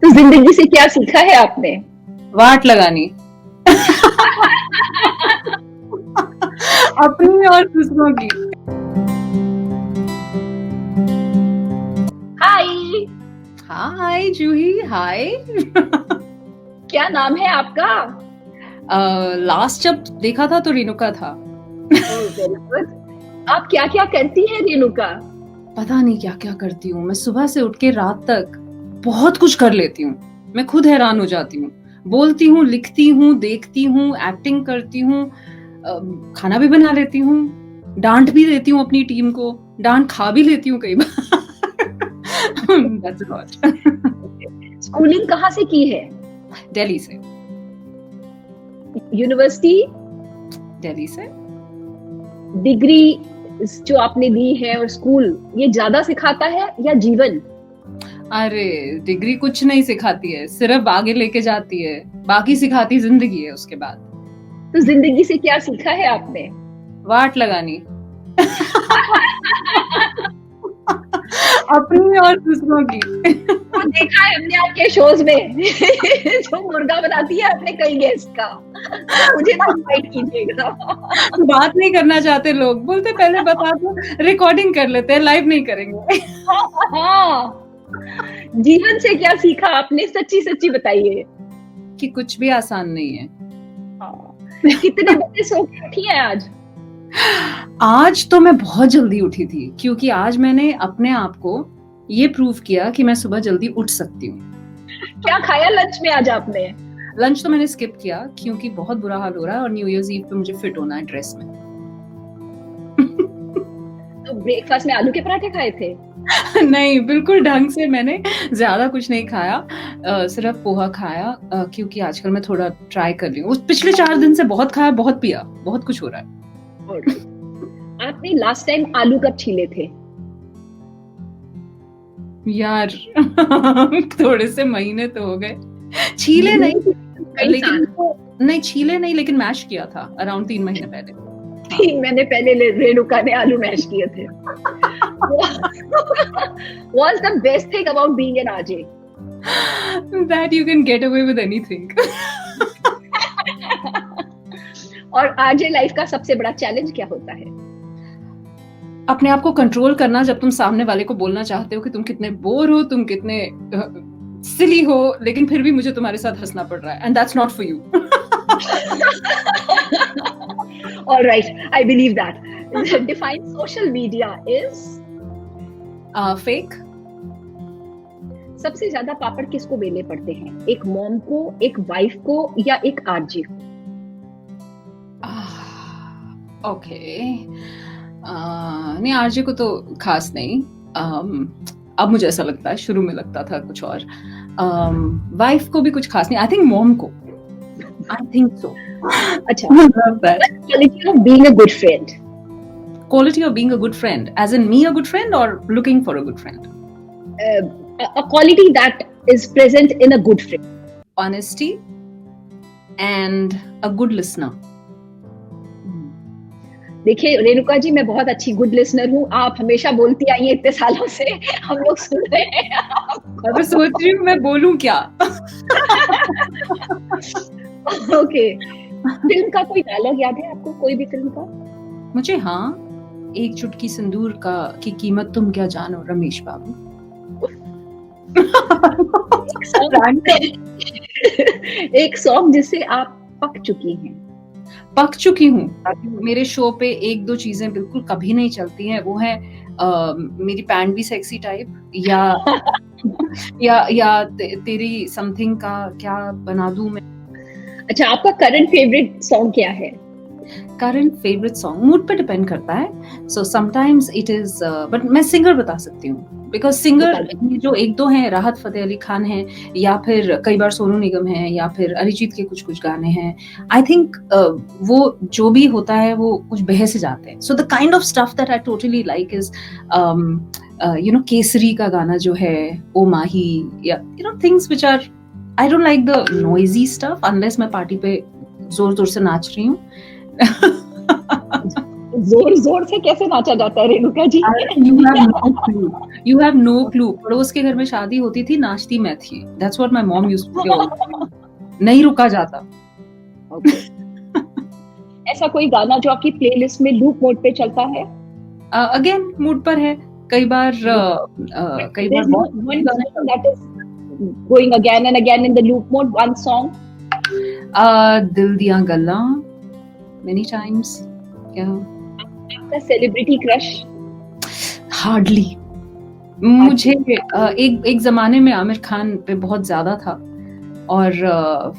तो जिंदगी से क्या सीखा है आपने? वाट लगानी। अपनी और दूसरों की। हाय, हाय जूही, हाय। क्या नाम है आपका? लास्ट जब देखा था तो रेणुका था। Very good. आप क्या क्या करती हैं रेणुका? पता नहीं क्या क्या करती हूँ मैं, सुबह से उठ के रात तक बहुत कुछ कर लेती हूँ। मैं खुद हैरान हो जाती हूँ। बोलती हूँ, लिखती हूँ, देखती हूँ, एक्टिंग करती हूँ, खाना भी बना लेती हूँ, डांट भी देती हूँ अपनी टीम को, डांट खा भी लेती हूँ कई बार। That's about it. स्कूलिंग कहाँ से की है? दिल्ली से। यूनिवर्सिटी? दिल्ली से। डिग्री जो आपने ली है और स्कूल, ये ज्यादा सिखाता है या जीवन? अरे डिग्री कुछ नहीं सिखाती है, सिर्फ आगे लेके जाती है, बाकी सिखाती जिंदगी है उसके बाद। तो जिंदगी से क्या सीखा है आपने? वाट लगानी। अपनी और दूसरों की। वो देखा है हमने आपके शोज में। जो मुर्गा बनाती है अपने कई गेस्ट का, मुझे ना इनवाइट कीजिएगा। बात नहीं करना चाहते लोग, बोलते पहले बता दो, रिकॉर्डिंग कर लेते हैं, लाइव नहीं करेंगे। हाँ, जीवन से क्या सीखा आपने? सच्ची सच्ची बताइए। कि कुछ भी आसान नहीं है। कितने बजे सो के उठी हैं आज? आज तो मैं बहुत जल्दी उठी थी, क्योंकि आज मैंने अपने आप को ये प्रूव किया कि मैं सुबह जल्दी उठ सकती हूँ। क्या खाया लंच में आज आपने? लंच तो मैंने स्किप किया क्योंकि बहुत बुरा हाल हो रहा है और न्यू ईयर्स ईव पे मुझे फिट होना है ड्रेस में। तो ब्रेकफास्ट में आलू के पराठे खाए थे? नहीं, बिल्कुल ढंग से मैंने ज्यादा कुछ नहीं खाया, सिर्फ पोहा खाया, क्योंकि आजकल मैं थोड़ा ट्राई कर रही हूँ। पिछले 4 दिन से बहुत खाया, बहुत पिया, बहुत कुछ हो रहा है। आपने लास्ट टाइम आलू कब छीले थे? यार थोड़े से महीने तो हो गए। छीले नहीं, छीले नहीं, लेकिन मैश किया था अराउंड 3 महीने पहले। 3 महीने पहले रेणुका ने आलू मैश किए थे। What's the best thing about being an RJ? That you can get away with anything. और आरजे लाइफ का सबसे बड़ा चैलेंज क्या होता है? अपने आप को कंट्रोल करना, जब तुम सामने वाले को बोलना चाहते हो कि तुम कितने बोर हो, तुम कितने सिली हो, लेकिन फिर भी मुझे तुम्हारे साथ हंसना पड़ रहा है, and that's not for you. Alright, I believe that. Define social media is fake. सबसे ज्यादा पापड़ किसको बेलने पड़ते हैं? एक मॉम को, एक वाइफ को, या एक आरजे को? ओके, नहीं आरजे को तो खास नहीं, अब मुझे ऐसा लगता है, शुरू में लगता था कुछ और। वाइफ को भी कुछ खास नहीं, आई थिंक मॉम को, आई थिंक सो। अच्छा, quality of being a good friend. Quality of being a good friend, as in me a good friend or looking for a good friend? A quality that is present in a good friend. Honesty and a good listener. देखिए रेणुका जी, मैं बहुत अच्छी good listener हूँ। आप हमेशा बोलती आई हैं इतने सालों से, हम लोग सुन रहे हैं। मैं सोच रही हूँ मैं बोलूं क्या। ओके, फिल्म का कोई डायलॉग याद है आपको, कोई भी फिल्म का? मुझे हाँ, एक चुटकी सिंदूर का की कीमत तुम क्या जानो, रमेश बाबू। एक सॉन्ग जिससे आप पक चुकी हूँ। मेरे शो पे 1-2 चीजें बिल्कुल कभी नहीं चलती हैं, वो है मेरी पैंट भी सेक्सी टाइप, या तेरी समथिंग का क्या बना दूं मैं। अच्छा, आपका करंट फेवरेट सॉन्ग क्या है? करंट फेवरेट सॉन्ग मूड पे डिपेंड करता है, so sometimes it is, but मैं सिंगर बता सकती हूँ, बिकॉज सिंगर जो 1-2 हैं, राहत फतेह अली खान है, या फिर कई बार सोनू निगम है, या फिर अरिजीत के कुछ गाने हैं। आई थिंक वो जो भी होता है वो कुछ बह से जाते हैं। So the kind of stuff that I totally like is Kesari का गाना जो है, ओ माही, या things which are, I don't like the noisy stuff unless मैं पार्टी पे जोर से नाच रही हूँ। जोर से कैसे नाचा जाता है Renuka ji? You have no clue. पड़ोस के घर में शादी होती थी, नाचती मैं थी। That's what my mom used to say. नहीं रुका जाता। Okay. ऐसा कोई गाना जो आपकी प्लेलिस्ट में लूप मोड पे चलता है? अगेन मूड पर है। कई बार There's one song that is going again and again in the loop mode, one song. दिल दिया गल्ला many times. क्या आपका सेलिब्रिटी क्रश? हार्डली। मुझे एक जमाने में आमिर खान पे बहुत ज्यादा था, और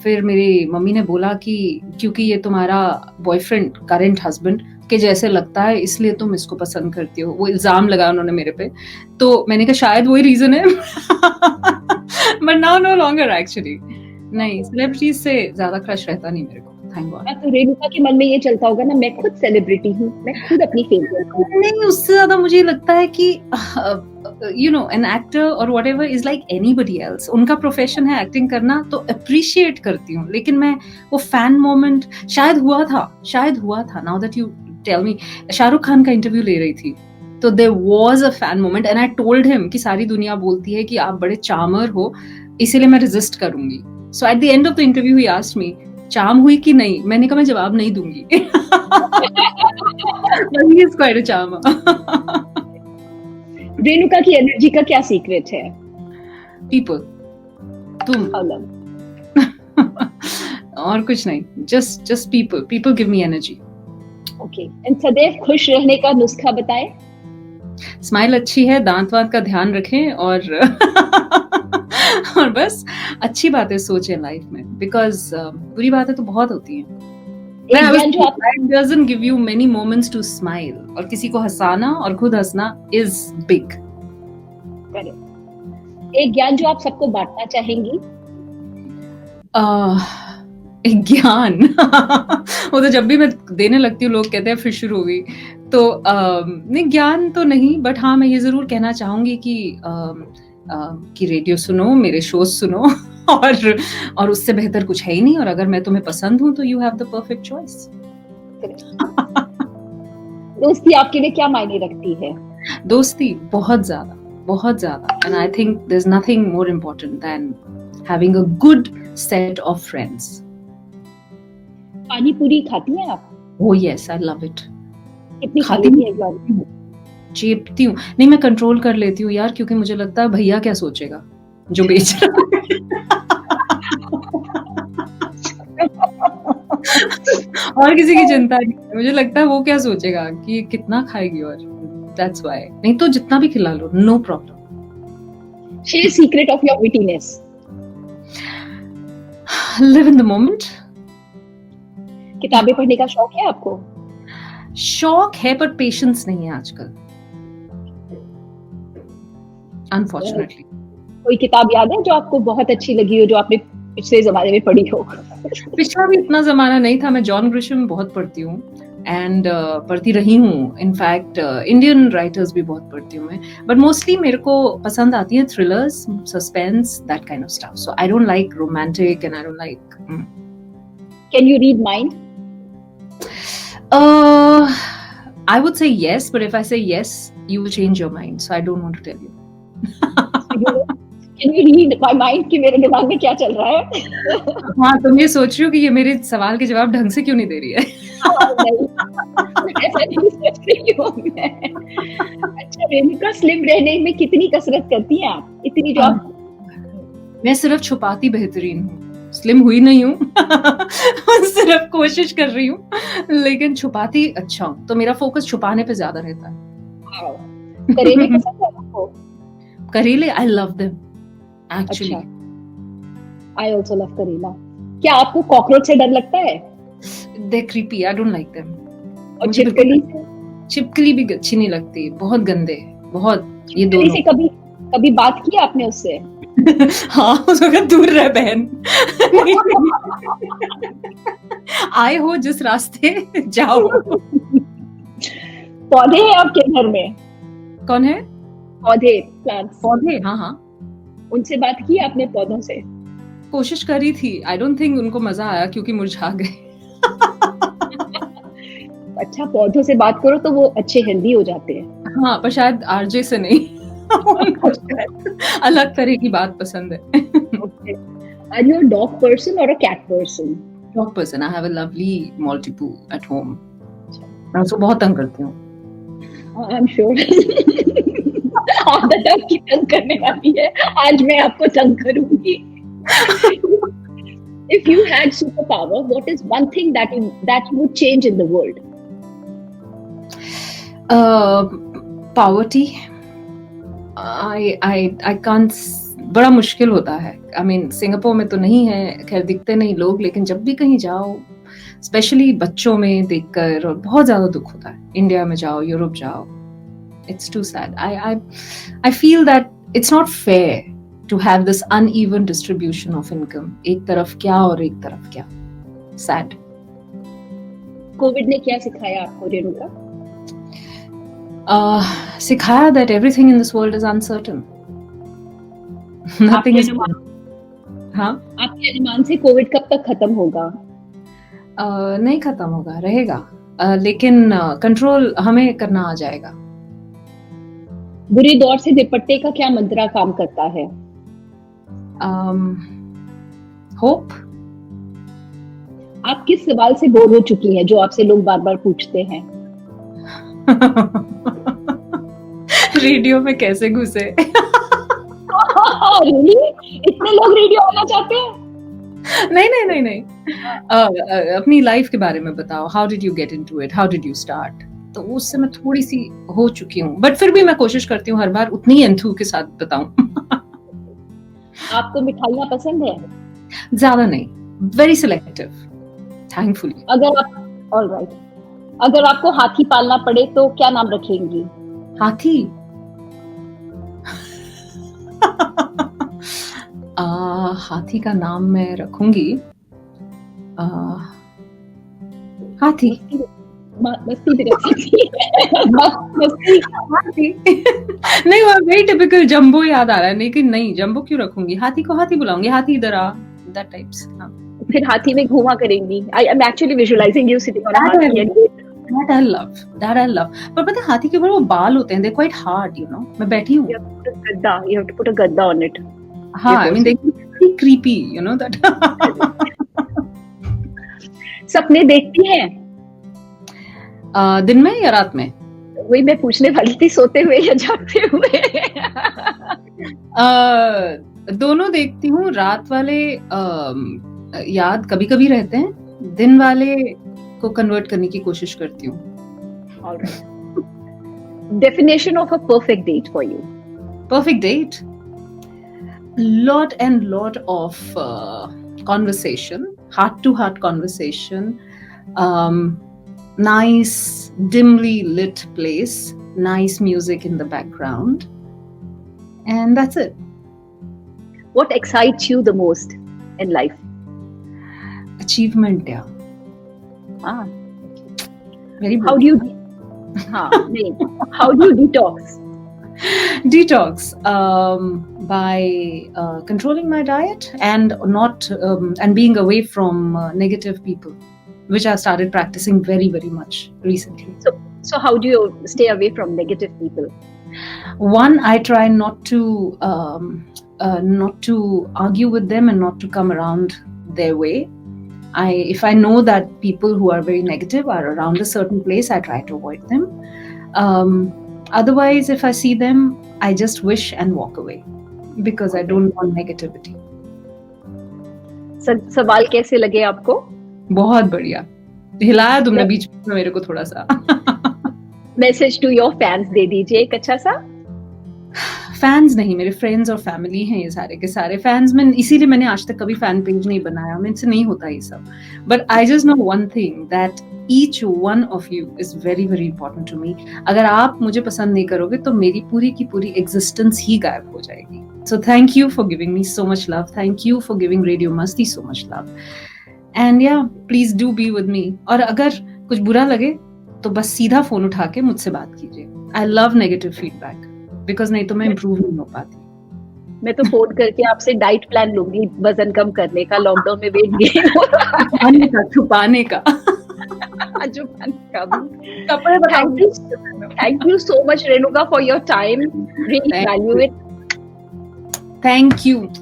फिर मेरी मम्मी ने बोला कि क्योंकि ये तुम्हारा बॉयफ्रेंड, करंट हस्बैंड के जैसे लगता है, इसलिए तुम इसको पसंद करती हो। वो इल्जाम लगाया उन्होंने मेरे पे, तो मैंने कहा शायद वही रीजन है। But now no longer actually. नहीं, सेलिब्रिटीज से ज्यादा क्रश रहता नहीं मेरे को, थैंक गॉड। तो रेणुका के मन में ये चलता होगा ना, मैं खुद सेलिब्रिटी हूँ, मैं खुद अपनी फेवरेट हूँ। नहीं, उससे ज्यादा मुझे लगता है कि यू नो एन एक्टर और whatever is like anybody else. उनका प्रोफेशन है एक्टिंग करना, तो अप्रिशिएट करती हूँ, लेकिन मैं वो फैन मोमेंट शायद हुआ था। Now that you tell me, Shahrukh Khan का इंटरव्यू ले रही थी, तो there was a fan moment and I told him कि सारी दुनिया बोलती है कि आप बड़े चार्मर हो, इसीलिए मैं रेजिस्ट करूंगी। So at the end of the interview he asked me charm हुई कि नहीं। मैंने कहा मैं जवाब नहीं दूंगी। He is quite a charmer. Renuka की एनर्जी का क्या सीक्रेट है? People. तुम। और कुछ नहीं, just people. People give me energy. Okay. And सदैव खुश रहने का नुस्खा बताएं। स्माइल अच्छी है, दांत वांत का ध्यान रखें, और बस अच्छी बातें सोचें लाइफ में, बिकॉज बुरी बातें तो बहुत होती हैं। Life doesn't give you many moments to smile, और किसी को हंसाना और खुद हंसना is big. एक ज्ञान जो आप सबको बांटना चाहेंगी? एक ज्ञान। वो तो जब भी मैं देने लगती हूँ लोग कहते हैं फिर शुरू हो गई, तो नहीं, ज्ञान तो नहीं, बट हाँ मैं ये जरूर कहना चाहूंगी कि रेडियो सुनो, मेरे शोज सुनो, और उससे बेहतर कुछ है ही नहीं। और अगर मैं तुम्हें पसंद हूँ तो you have the perfect choice. दोस्ती आपके लिए क्या मायने रखती है? दोस्ती बहुत ज्यादा, and I think there is nothing more important than having a good set of friends. Pani puri खाती हैं आप? Oh yes, I love it. कितनी खाती हैं? चेपती हूँ नहीं, मैं कंट्रोल कर लेती हूँ यार, क्योंकि मुझे लगता है भैया क्या सोचेगा जो बेच रहा है। और किसी की चिंता नहीं, मुझे लगता है वो क्या सोचेगा कि कितना खाएगी, और दैट्स व्हाई। नहीं तो जितना भी खिला लो, no problem. Share secret of your wittiness. Live in the moment. किताबें पढ़ने का शौक है आपको? शौक है, पर पेशेंस नहीं है आजकल, अनफॉर्चुनेटली। कोई किताब याद है जो आपको बहुत अच्छी लगी हो, जो आपने पिछले जमाने में पढ़ी हो? पिछला भी इतना जमाना नहीं था। मैं जॉन ग्रिशम बहुत पढ़ती हूँ, एंड पढ़ती रही हूँ। इनफैक्ट इंडियन राइटर्स भी बहुत पढ़ती हूँ मैं, बट मोस्टली मेरे को पसंद आती है thrillers, suspense, that kind of stuff. So I don't like romantic and I don't like. Can you read mind? I would say yes, but if I say yes, you will change your mind. So I don't want to tell you. Can you read my mind कि मेरे दिमाग में क्या चल रहा है? हाँ, तुम ये सोच रही हो कि ये मेरे सवाल के जवाब ढंग से क्यों नहीं दे रही है? ऐसा नहीं सोच रही हूँ मैं। अच्छा, रेणुका स्लिम रहने में कितनी कसरत करती हैं आप? इतनी जो आप? मैं सिर्फ छुपाती बेहतरीन हूँ, स्लिम हुई नहीं हूँ। सिर्फ कोशिश कर रही हूँ, लेकिन छुपाती अच्छा हूँ, तो मेरा फोकस छुपाने पे ज्यादा रहता है। करेले पसंद है आपको? करेले, I love them actually. I also love करेला। क्या आपको कॉकरोच से डर लगता है? They creepy, I don't like them. और छिपकली से? छिपकली भी अच्छी नहीं लगती, बहुत गंदे, बहुत। ये दोनों से कभी बात की आपने उससे? हाँ, उसको कहा दूर रह बहन। आए हो जिस रास्ते जाओ। पौधे हैं आपके घर में? कौन है? पौधे, प्लांट्स। पौधे, हाँ। उनसे बात की आपने पौधों से? कोशिश करी थी, आई डोंट थिंक उनको मजा आया, क्योंकि मुरझा गए। अच्छा, पौधों से बात करो तो वो अच्छे हेल्दी हो जाते हैं। हाँ, पर शायद आरजे से नहीं। उनको शायद अलग तरह की बात पसंद है। Okay. Are you a dog person or a cat person? Dog person. I have a lovely Maltipoo at home. मैं उसको बहुत तंग करती हूँ। I'm sure. आदत आपकी तंग करने वाली है, आज मैं आपको तंग करूंगी। If you had superpower, what is one thing that you would change in the world? Poverty. I can't. बड़ा मुश्किल होता है। I mean, सिंगापुर में तो नहीं है, खैर दिखते नहीं लोग, लेकिन जब भी कहीं जाओ, स्पेशली बच्चों में देखकर, और बहुत ज्यादा दुख होता है। इंडिया में जाओ, यूरोप जाओ, it's too sad. I feel that it's not fair to have this uneven distribution of income. एक तरफ क्या और एक तरफ क्या. Sad. कोविड ने क्या सिखाया आपको, रेणुका? सिखाया that everything in this world is uncertain. Nothing is. हाँ. आपके अनुमान से कोविड कब तक खत्म होगा? नहीं खत्म होगा, रहेगा, लेकिन कंट्रोल हमें करना आ जाएगा। बुरे दौर से निपटने का क्या मंत्रा काम करता है? होप। आप किस सवाल से बोर हो चुकी हैं जो आपसे लोग बार बार पूछते हैं? रेडियो में कैसे घुसे? really? इतने लोग रेडियो आना चाहते हैं? नहीं। अपनी लाइफ के बारे में बताओ। How did you get into it? How did you start? तो उससे मैं थोड़ी सी हो चुकी हूँ, बट फिर भी मैं कोशिश करती हूँ हर बार उतनी एंथू के साथ बताऊं। आपको मिठाइयाँ पसंद है? ज्यादा नहीं, वेरी सिलेक्टिव, थैंकफुली। अगर आपको हाथी पालना पड़े तो क्या नाम रखेंगी? हाथी? हाथी का नाम मैं रखूंगी हाथी। मस्ती भी रख सकती है। हाथी। नहीं, वो वेरी टिपिकल जंबो याद आ रहा है, लेकिन नहीं, जंबो क्यों रखूंगी? हाथी को हाथी बुलाऊंगी, हाथी इधर आ, दैट टाइप्स। फिर हाथी में घूमा करेंगी। I am actually visualizing you sitting on a हाथी। That I love. पर पता है हाथी के ऊपर वो बाल होते हैं, they're quite hard, you know. मैं बैठी हूँ। You have to put a गद्दा on it. हाँ, I mean they're pretty creepy, you know that. सपने देखती हैं? दिन में या रात में? वही मैं पूछने वाली थी, सोते हुए या जागते हुए? दोनों देखती हूँ। रात वाले याद कभी कभी रहते हैं, दिन वाले को कन्वर्ट करने की कोशिश करती हूँ। Definition of a perfect date for you? Perfect date? Lot and lot of conversation, heart-to-heart conversation, nice dimly lit place, nice music in the background, and that's it. What excites you the most in life? Achievement, yeah. Very good. How do you detox? Detox by controlling my diet and not and being away from negative people, which I started practicing very, very much recently. So how do you stay away from negative people? One, I try not to argue with them and not to come around their way. If I know that people who are very negative are around a certain place, I try to avoid them. Otherwise, if I see them, I just wish and walk away because I don't want negativity. सवाल कैसे लगे आपको? बहुत बढ़िया, हिलाया तुमने बीच में मेरे को थोड़ा सा। मैसेज टू योर फैंस दे दीजिए एक अच्छा सा। फैंस नहीं, मेरे फ्रेंड्स और फैमिली हैं ये सारे के सारे। फैंस में इसीलिए मैंने आज तक कभी फैन पेज नहीं बनाया, मेरे से नहीं होता ये सब। But I just know one thing, that each one of you is very very important to me. अगर आप मुझे पसंद नहीं करोगे तो मेरी पूरी की पूरी एग्जिस्टेंस ही गायब हो जाएगी। So thank you for giving me so much love, thank you for giving radio मस्ती सो मच लव, एंड या please do be with me. और अगर कुछ बुरा लगे तो बस सीधा फोन उठा के मुझसे बात कीजिए। I love negative feedback, because नहीं तो मैं इम्प्रूव नहीं हो पाती। मैं तो फोन करके आपसे डाइट प्लान लूंगी वजन कम करने का, लॉकडाउन में वेट गेन हो रहा है, छुपाने का। Ajuman Kavi. कपड़े बताओ। Thank you so much, Renuka, for your time. Really value it. Thank you.